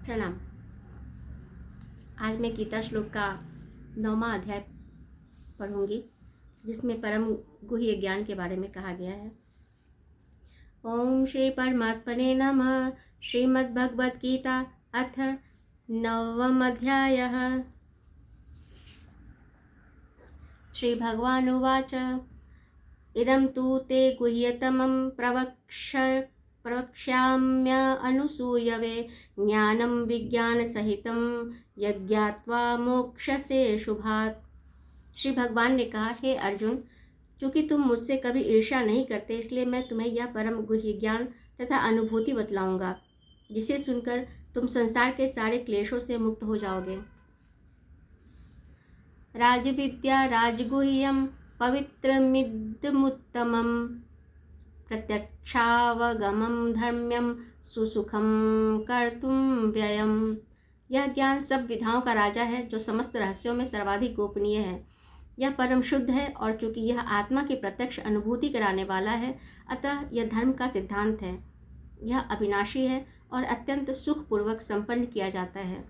प्रणाम। आज मैं गीता श्लोक का 9वां अध्याय पढ़ूंगी, जिसमें परम गुह्य ज्ञान के बारे में कहा गया है। ओम श्री परमात्मने नमः। श्रीमद्भगवद गीता अथ 9वां अध्यायः। श्री भगवान उवाच इदं तु ते गुह्यतमं प्रवक्ष्याम्य अनुसूयवे ज्ञानं विज्ञानसहितं यज्ञात्वा मोक्षसे शुभात्। श्री भगवान ने कहा, हे अर्जुन, चूँकि तुम मुझसे कभी ईर्ष्या नहीं करते, इसलिए मैं तुम्हें यह परम गुह्य ज्ञान तथा अनुभूति बतलाऊंगा, जिसे सुनकर तुम संसार के सारे क्लेशों से मुक्त हो जाओगे। राजविद्या राजगुह्यं पवित्रमिदमुत्तमं प्रत्यक्षावगमं धर्म्यं सुसुखं कर्तुं व्ययम्। यह ज्ञान सब विधाओं का राजा है, जो समस्त रहस्यों में सर्वाधिक गोपनीय है। यह परम शुद्ध है, और चूंकि यह आत्मा की प्रत्यक्ष अनुभूति कराने वाला है, अतः यह धर्म का सिद्धांत है। यह अविनाशी है और अत्यंत सुखपूर्वक संपन्न किया जाता है।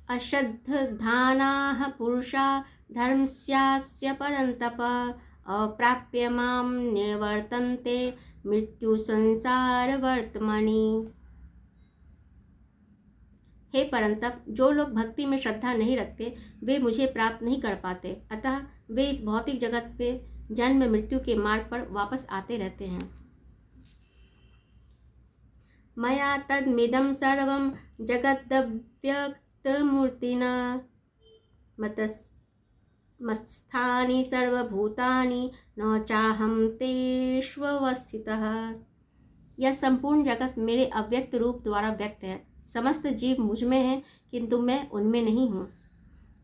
अश्रद्धानाः पुरुषा धर्मस्यास्य परन्तप अप्राप्य मां निवर्तन्ते मृत्यु संसार वर्तमनि। हे परंतप, जो लोग भक्ति में श्रद्धा नहीं रखते, वे मुझे प्राप्त नहीं कर पाते, अतः वे इस भौतिक जगत पे जन्म मृत्यु के मार्ग पर वापस आते रहते हैं। मया तद्मिदं सर्वं जगदव्यक्तमूर्तिना मत्स्थानि सर्वभूतानि न चाहं तेष्वस्थितः। यह संपूर्ण जगत मेरे अव्यक्त रूप द्वारा व्यक्त है। समस्त जीव मुझ में हैं, किंतु मैं उनमें नहीं हूँ।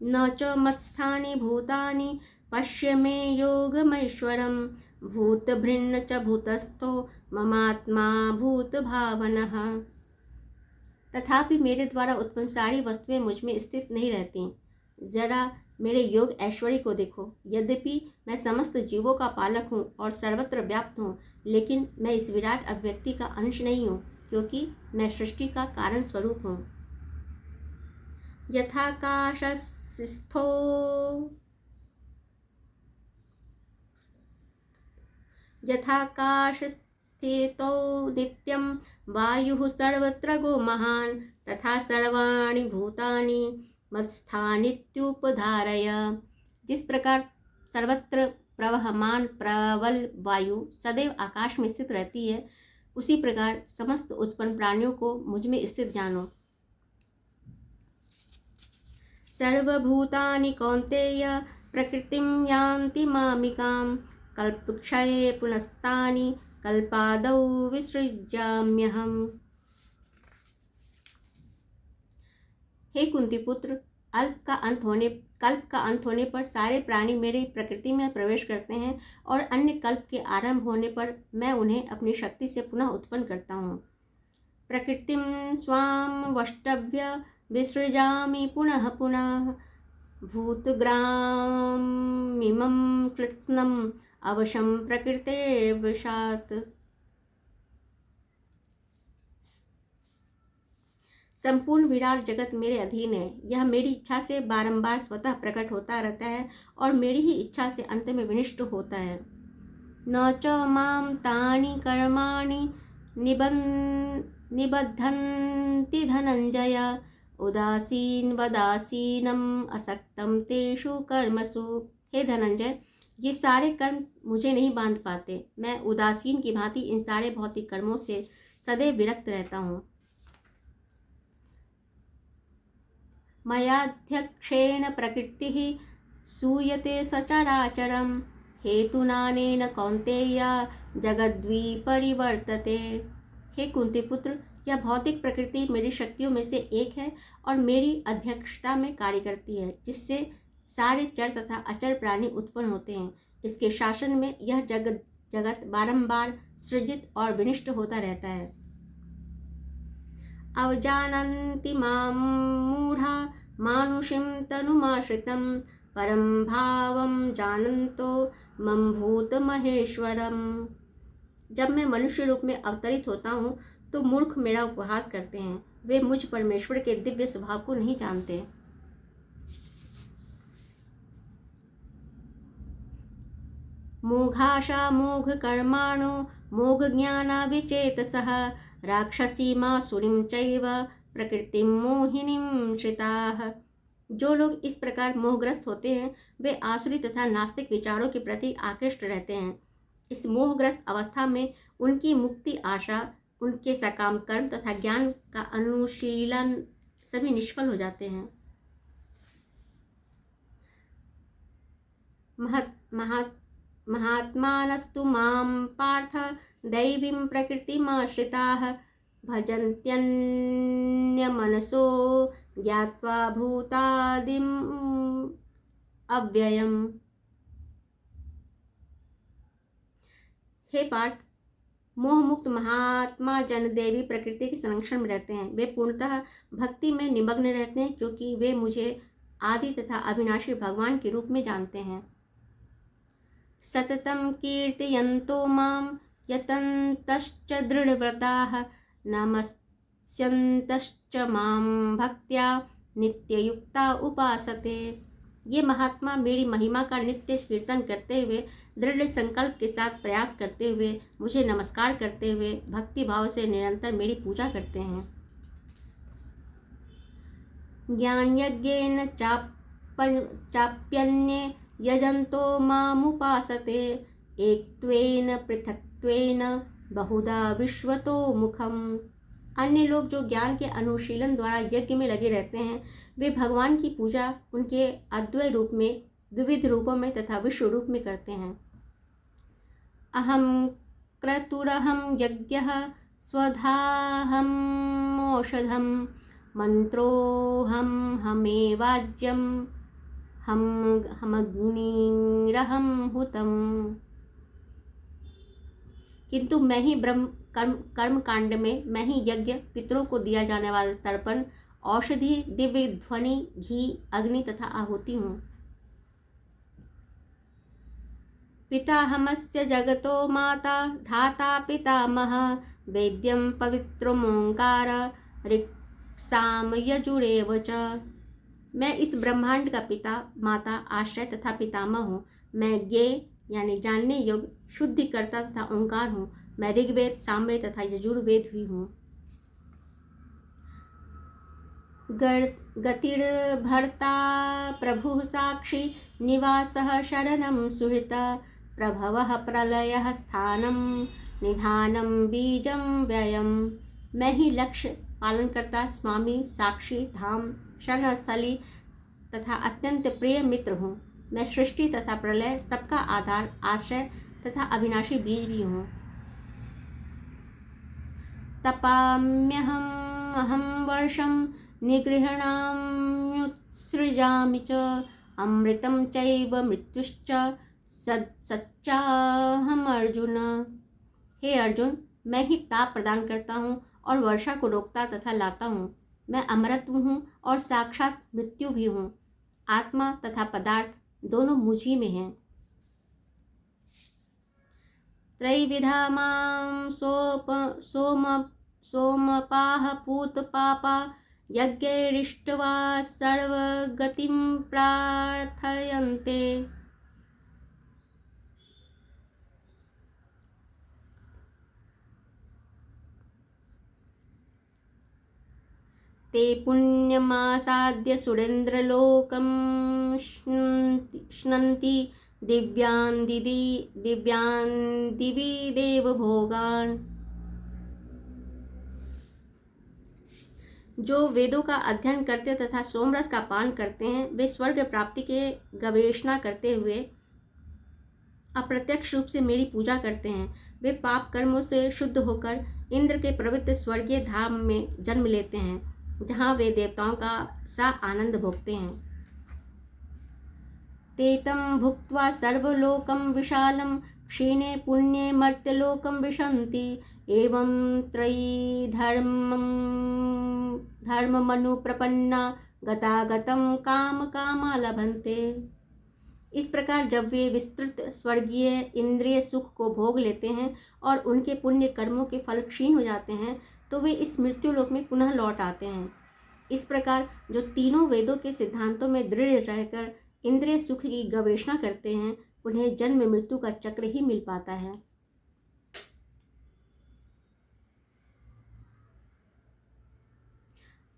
न च मत्स्थानि भूतानि पश्य मे योगमैश्वरं भूतभृन्न च भूतस्थो ममात्मा भूत भावनः। तथापि मेरे द्वारा उत्पन्न सारी वस्तुएं मुझ में स्थित नहीं रहती। जरा मेरे योग ऐश्वर्य को देखो। यद्यपि मैं समस्त जीवों का पालक हूँ और सर्वत्र व्याप्त हूँ, लेकिन मैं इस विराट अभिव्यक्ति का अंश नहीं हूँ, क्योंकि मैं सृष्टि का कारण स्वरूप हूँ। यथाकाशस्थितो नित्यं वायुः सर्वत्र गो महान्, तथा सर्वाणि भूतानि मत्स्थानित्युपधारय। जिस प्रकार सर्वत्र प्रवहमान प्रबल वायु सदैव आकाश में स्थित रहती है, उसी प्रकार समस्त उत्पन्न प्राणियों को मुझ में स्थित जानो। सर्वभूतानि कौन्तेय प्रकृतिं यान्ति मामिकां कल्पक्षये पुनस्तानि कल्पादौ विसृजाम्यहम्। हे कुंती पुत्र, कल्प का अंत होने पर सारे प्राणी मेरे प्रकृति में प्रवेश करते हैं, और अन्य कल्प के आरंभ होने पर मैं उन्हें अपनी शक्ति से पुनः उत्पन्न करता हूँ। प्रकृतिं स्वां वष्टभ्य विसृजामि पुनः पुनः भूतग्रामिमं कृत्स्नम् अवशं प्रकृतेर्वशात्। संपूर्ण विराट जगत मेरे अधीन है। यह मेरी इच्छा से बारंबार स्वतः प्रकट होता रहता है और मेरी ही इच्छा से अंत में विनष्ट होता है। न च मां तानि कर्माणि निबद्धन्ति धनंजय उदासीनम् असक्तं तेषु कर्मसु। हे धनंजय, ये सारे कर्म मुझे नहीं बांध पाते। मैं उदासीन की भांति इन सारे भौतिक कर्मों से सदैव विरक्त रहता हूँ। मयाध्यक्षेण प्रकृतिः सूयते सचराचरं हेतुनानेन कौन्तेय जगद्विपरिवर्तते। हे कुंती पुत्र, यह भौतिक प्रकृति मेरी शक्तियों में से एक है और मेरी अध्यक्षता में कार्य करती है, जिससे सारे चर तथा अचर प्राणी उत्पन्न होते हैं। इसके शासन में यह जगत बारंबार सृजित और विनष्ट होता रहता है। अवजानन्ति मां मूढ़ा मानुषीं तनुमाश्रितं परं भावं जानन्तो मम भूतमहेश्वरम्। जब मैं मनुष्य रूप में अवतरित होता हूँ तो मूर्ख मेरा उपहास करते हैं। वे मुझ परमेश्वर के दिव्य स्वभाव को नहीं जानते। मोघाशा मोघ कर्माणो मोघ ज्ञाना विचेतसः राक्षसीमासुरीं चैव प्रकृतिं मोहिनीं श्रिताः। जो लोग इस प्रकार मोहग्रस्त होते हैं वे आसुरी तथा नास्तिक विचारों के प्रति आकृष्ट रहते हैं। इस मोहग्रस्त अवस्था में उनकी मुक्ति आशा, उनके सकाम कर्म तथा ज्ञान का अनुशीलन सभी निष्फल हो जाते हैं। महात्मानस्तु मां पार्थ दैवीं प्रकृतिमाश्रिताः भजन्त्यन्यमनसो ज्ञात्वा भूतादिम् अव्ययम्। हे पार्थ, मोहमुक्त महात्मा जन देवी प्रकृति के संरक्षण में रहते हैं। वे पूर्णतः भक्ति में निमग्न रहते हैं क्योंकि वे मुझे आदि तथा अविनाशी भगवान के रूप में जानते हैं। सततं कीर्तयन्तो मां यतन्तश्च दृढव्रताः नमस्यन्तश्च मां भक्त्या नित्ययुक्ता उपासते। ये महात्मा मेरी महिमा का नित्य कीर्तन करते हुए दृढ़ संकल्प के साथ प्रयास करते हुए मुझे नमस्कार करते हुए भक्ति भाव से निरंतर मेरी पूजा करते हैं। ज्ञान यज्ञेन चाप्यन्ये यजन्तो मामुपासते एकत्वेन पृथक्त्वेन बहुधा विश्वतो मुखम। अन्य लोग जो ज्ञान के अनुशीलन द्वारा यज्ञ में लगे रहते हैं वे भगवान की पूजा उनके अद्वय रूप में, विविध रूपों में तथा विश्व रूप में करते हैं। अहम क्रतुरहम यज्ञः स्वधाहम औषधम मंत्रोहम हमेवाज्यम हमग्निरहम हुतम। किंतु मैं ही ब्रह्म कर्म कांड में मैं ही यज्ञ, पितरों को दिया जाने वाला तर्पण, औषधि, दिव्य ध्वनि, घी, अग्नि तथा आहुति हूँ। पिताहमस्य जगतो माता धाता पितामह वेद्यं पवित्रमोंकार ऋक्साम यजुरेव च। मैं इस ब्रह्मांड का पिता, माता, आश्रय तथा पितामह हूँ। मैं ज्ञेय यानी जानने योग्य, शुद्धिकर्ता तथा ओंकार हूँ। मैं ऋग्वेद, सामवेद तथा यजुर्वेद भी हूँ। गतिर्भर्ता प्रभुः साक्षी निवासः शरणं सुहृता प्रभवः प्रलयः स्थानं निधानं बीजं व्ययम्। मैं ही लक्ष्य, पालनकर्ता, स्वामी, साक्षी, धाम, शरणस्थली तथा अत्यंत प्रिय मित्र हूँ। मैं सृष्टि तथा प्रलय, सबका आधार, आश्रय तथा अविनाशी बीज भी हूँ। तपाम्यहं वर्षं निगृह्णाम्युत्सृजामि च अमृतं चैव मृत्युश्च सच्चाहम अर्जुन। हे अर्जुन, मैं ही ताप प्रदान करता हूँ और वर्षा को रोकता तथा लाता हूँ। मैं अमृत हूँ और साक्षात मृत्यु भी हूँ। आत्मा तथा पदार्थ दोनों मुझ ही में हैं। त्रैविधा मां सोमपाः पूतपापा यज्ञैरिष्ट्वा सर्वगतिं प्रार्थयन्ते। ते पुण्यमासाद्य सुरेन्द्रलोकं श्नन्ति दिव्यान् दिवि देवभोगान्। जो वेदों का अध्ययन करते तथा सोमरस का पान करते हैं वे स्वर्ग प्राप्ति के गवेषणा करते हुए अप्रत्यक्ष रूप से मेरी पूजा करते हैं। वे पाप कर्मों से शुद्ध होकर इंद्र के पवित्र स्वर्गीय धाम में जन्म लेते हैं जहाँ वे देवताओं का सा आनंद भोगते हैं। तेतं भुक्त्वा सर्वलोकं विशालं क्षीणे पुण्ये मर्त्यलोकं विशन्ति एवं त्रयी धर्ममनुप्रपन्ना गतागतं काम कामा लभन्ते। इस प्रकार जब वे विस्तृत स्वर्गीय इंद्रिय सुख को भोग लेते हैं और उनके पुण्य कर्मों के फल क्षीण हो जाते हैं तो वे इस मृत्यु लोक में पुनः लौट आते हैं। इस प्रकार जो तीनों वेदों के सिद्धांतों में दृढ़ रहकर इंद्रिय सुख की गवेषणा करते हैं उन्हें जन्म मृत्यु का चक्र ही मिल पाता है।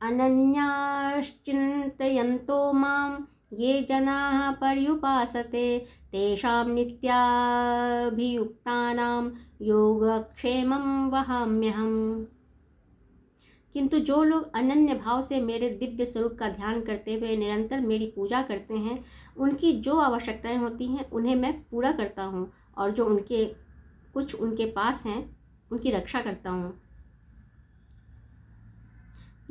अनन्याश्चिन्तयन्तो मां ये जनाः पर्युपासते तेषां नित्याभियुक्तानां योगक्षेमं वहाम्यहम्। किंतु जो लोग अनन्य भाव से मेरे दिव्य स्वरूप का ध्यान करते हुए निरंतर मेरी पूजा करते हैं उनकी जो आवश्यकताएं होती हैं उन्हें मैं पूरा करता हूँ और जो कुछ उनके पास हैं उनकी रक्षा करता हूँ।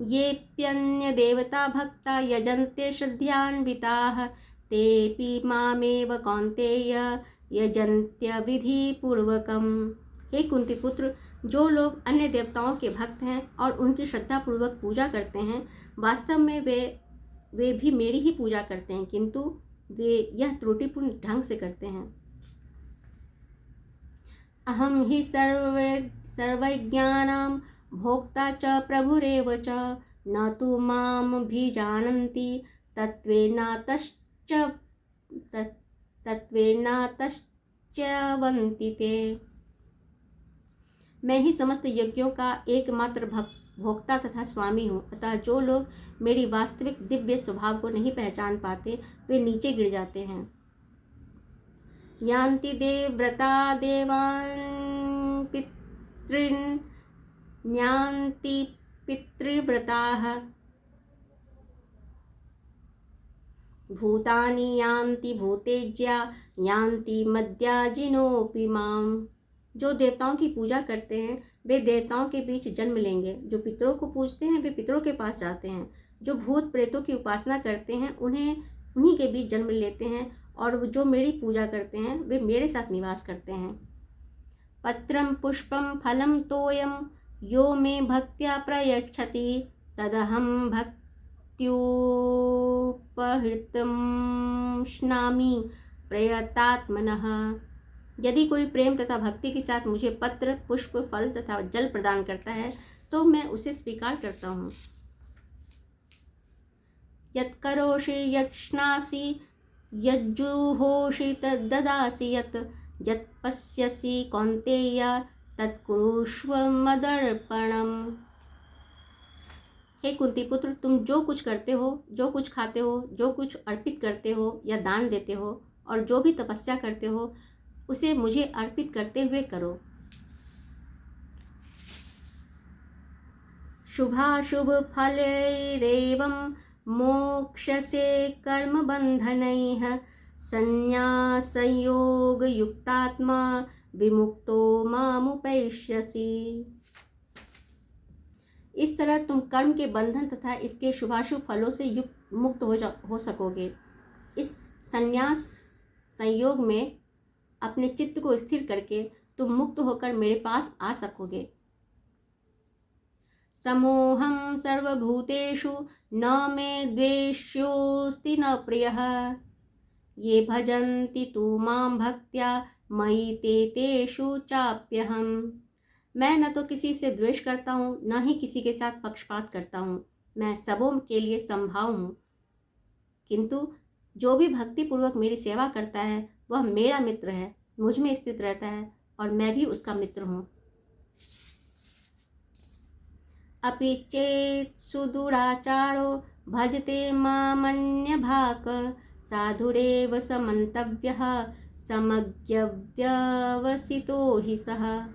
येऽप्यन्य देवता भक्ता यजन्ते श्रद्धयान्विताः तेऽपि मामेव कौन्तेय यजन्त्यविधिपूर्वकम्। हे कुंती पुत्र, जो लोग अन्य देवताओं के भक्त हैं और उनकी श्रद्धापूर्वक पूजा करते हैं वास्तव में वे भी मेरी ही पूजा करते हैं, किंतु वे यह त्रुटिपूर्ण ढंग से करते हैं। अहम ही सर्वज्ञानां भोक्ता च प्रभुरेव च न तु माम भी जानन्ति तत्त्वेनातश्च्यवन्ति ते। मैं ही समस्त यज्ञों का एकमात्र भोक्ता तथा स्वामी हूँ, अतः जो लोग मेरी वास्तविक दिव्य स्वभाव को नहीं पहचान पाते वे नीचे गिर जाते हैं। यान्ति देवव्रता देवान् पितॄन् न्यान्ति पितृव्रताः भूतानि यान्ति भूतेज्या यान्ति मद्याजिनोऽपि माम्। जो देवताओं की पूजा करते हैं वे देवताओं के बीच जन्म लेंगे, जो पितरों को पूजते हैं वे पितरों के पास जाते हैं, जो भूत प्रेतों की उपासना करते हैं उन्हीं के बीच जन्म लेते हैं और जो मेरी पूजा करते हैं वे मेरे साथ निवास करते हैं। पत्रं पुष्पं फलं तोयं यो मे भक्त्या प्रयच्छति तदहं भक्त्युपहृतं श्नामि प्रयतात्मनः। यदि कोई प्रेम तथा भक्ति के साथ मुझे पत्र पुष्प फल तथा जल प्रदान करता है तो मैं उसे स्वीकार करता हूँ। यत्करोषि यत्श्नासि यज्जुहोषि तद्ददासि यत् पश्यसि कौन्तेय तत्कुरुष्व मदर्पणम्। हे कुंती पुत्र, तुम जो कुछ करते हो, जो कुछ खाते हो, जो कुछ अर्पित करते हो या दान देते हो और जो भी तपस्या करते हो उसे मुझे अर्पित करते हुए करो। शुभाशुभ फलैरेवं मोक्षसे कर्म बंधनैः संन्यासयोग युक्तात्मा विमुक्तो मामुपैष्यसि। इस तरह तुम कर्म के बंधन तथा इसके शुभाशुभ फलों से मुक्त हो सकोगे। इस संन्यास संयोग में अपने चित्त को स्थिर करके तुम मुक्त होकर मेरे पास आ सकोगे। समोहम सर्वभूतेषु न मे द्वेष्योऽस्ति न प्रियः ये भजन्ति तु मां भक्त्या मयि ते तेषु चाप्यहम्। मैं न तो किसी से द्वेष करता हूँ न ही किसी के साथ पक्षपात करता हूँ, मैं सबों के लिए समभाव हूँ, किंतु जो भी भक्ति पूर्वक मेरी सेवा करता है वह मेरा मित्र है, मुझ में स्थित रहता है और मैं भी उसका मित्र हूँ। अपि चेत् सुदुराचारो भजते मामन्यभाक् साधुरेव समन्तव्यः समज्ञव्यवसितो हि सः।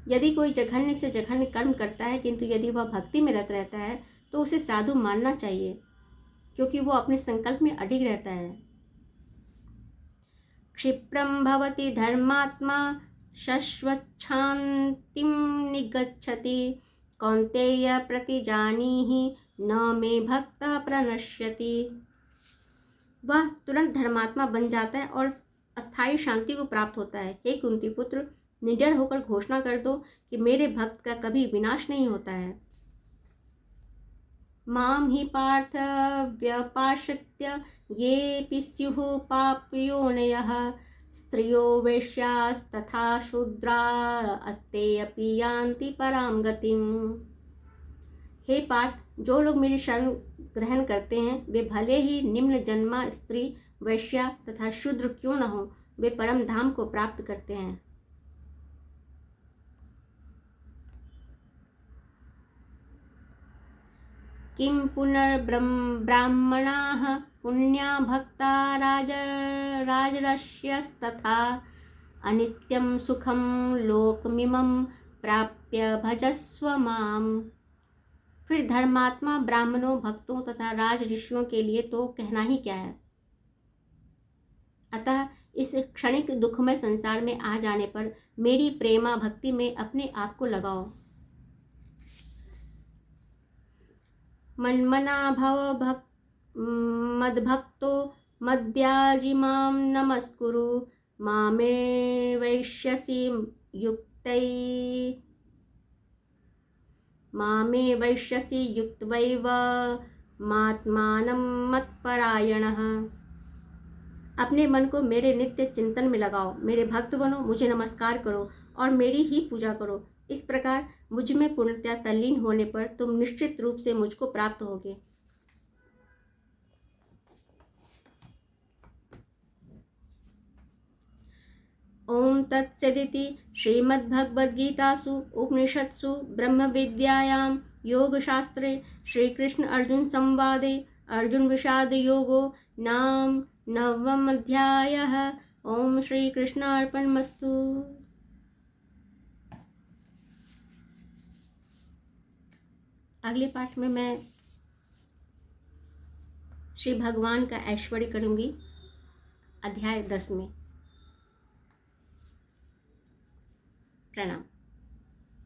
यदि कोई जघन्य से जघन्य कर्म करता है किंतु यदि वह भक्ति में रत रहता है तो उसे साधु मानना चाहिए, क्योंकि वो अपने संकल्प में अडिग रहता है। क्षिप्रं भवति धर्मात्मा शश्वच्छान्तिं निगच्छति कौन्तेय प्रतिजानीहि न मे भक्तः प्रणश्यति। वह तुरंत धर्मात्मा बन जाता है और अस्थायी शांति को प्राप्त होता है। हे कुंती पुत्र, निडर होकर घोषणा कर दो कि मेरे भक्त का कभी विनाश नहीं होता है। माम ही पार्थ व्यपाश्रित्य येऽपि स्युः पापयोनयः स्त्रियो वैश्यास्तथा शूद्रा अस्ते अपि यान्ति परां गतिम्। हे पार्थ, जो लोग मेरी शरण ग्रहण करते हैं वे भले ही निम्न जन्मा स्त्री, वैश्या तथा शूद्र क्यों न हो, वे परम धाम को प्राप्त करते हैं। किं पुनर्ब्राह्मणाः पुण्या भक्ता राजर्षयस्तथा अनित्यं सुखं लोकमिमं प्राप्य भजस्व माम्। फिर धर्मात्मा ब्राह्मणों, भक्तों तथा राज ऋषियों के लिए तो कहना ही क्या है। अतः इस क्षणिक दुखमय संसार में आ जाने पर मेरी प्रेमा भक्ति में अपने आप को लगाओ। मन्मना भव मद्भक्तो मद्याजी मां नमस्कुरु मामे वैश्यसि युक्तैव मात्मानं मत्परायणः। अपने मन को मेरे नित्य चिंतन में लगाओ, मेरे भक्त बनो, मुझे नमस्कार करो और मेरी ही पूजा करो। इस प्रकार मुझ में पूर्णतया तल्लीन होने पर तुम निश्चित रूप से मुझको प्राप्त होगे। ओम तत्सदिति श्रीमद्भगवद्गीतासु उपनिषत्सु ब्रह्मविद्यायां योगशास्त्रे श्रीकृष्ण अर्जुन संवादे अर्जुन विषाद योगो नाम 9वां अध्यायः। ओम श्री कृष्णार्पणमस्तु। अगले पाठ में मैं श्री भगवान का ऐश्वर्य करूंगी, अध्याय 10 में। प्रणाम।